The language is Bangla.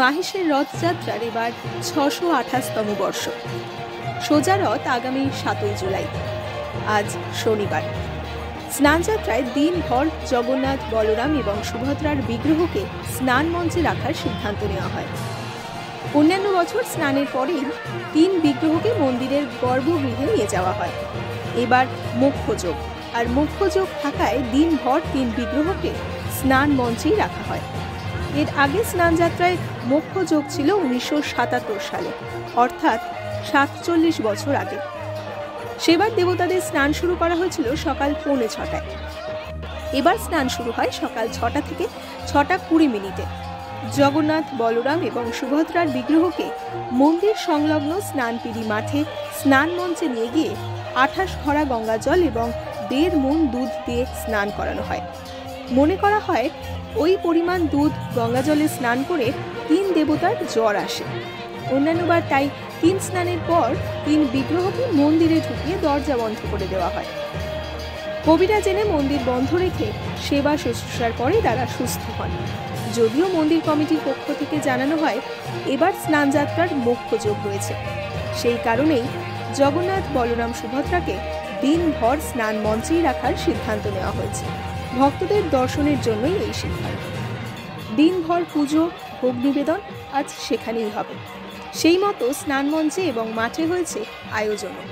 মাহেশের রথযাত্রার এবার ৬২৮তম বর্ষ। সোজা রথ আগামী ৭ই জুলাই, আজ শনিবার। স্নানযাত্রায় দিনভর জগন্নাথ, বলরাম এবং সুভদ্রার বিগ্রহকে স্নান মঞ্চে রাখার সিদ্ধান্ত নেওয়া হয়। অন্যান্য বছর স্নানের পরেই ৩ বিগ্রহকে মন্দিরের গর্ভগৃহে নিয়ে যাওয়া হয়। এবার মোক্ষযোগ, আর মোক্ষযোগ থাকায় দিনভর ৩ বিগ্রহকে স্নান মঞ্চেই রাখা হয়। এর আগে স্নানযাত্রায় মোক্ষযোগ ছিল ১৯৭৭ সালে, অর্থাৎ ৪৭ বছর আগে। সেবার দেবতাদের স্নান শুরু করা হয়েছিল সকাল ৬:৩০টায়। এবার স্নান শুরু হয় সকাল ৬টা থেকে ৬:২০ জগন্নাথ, বলরাম এবং সুভদ্রার বিগ্রহকে মন্দির সংলগ্ন স্নানপিড়ি মাঠে স্নান মঞ্চে নিয়ে গিয়ে ২৮ ঘড়া গঙ্গা জল এবং ১.৫ মণ দুধ দিয়ে স্নান করানো হয়। মনে করা হয় ওই পরিমাণ দুধ গঙ্গা জলে স্নান করে ৩ দেবতার জ্বর আসে। অন্যান্যবার তাই ৩ স্নানের পর ৩ বিগ্রহকে মন্দিরে ঢুকিয়ে দরজা বন্ধ করে দেওয়া হয়। কবিরা জেনে মন্দির বন্ধ রেখে সেবা শুশ্রূষার পরে তারা সুস্থ হন। যদিও মন্দির কমিটির পক্ষ থেকে জানানো হয় এবার স্নানযাত্রার মোক্ষযোগ রয়েছে, সেই কারণেই জগন্নাথ, বলরাম, সুভদ্রাকে দিনভর স্নান মঞ্চেই রাখার সিদ্ধান্ত নেওয়া হয়েছে। ভক্তদের দর্শনের জন্যই এই সিদ্ধান্ত। দিনভর পুজো, ভোগ নিবেদন আজ সেখানেই হবে। সেই মতো স্নান মঞ্চে এবং মাঠে হয়েছে আয়োজনও।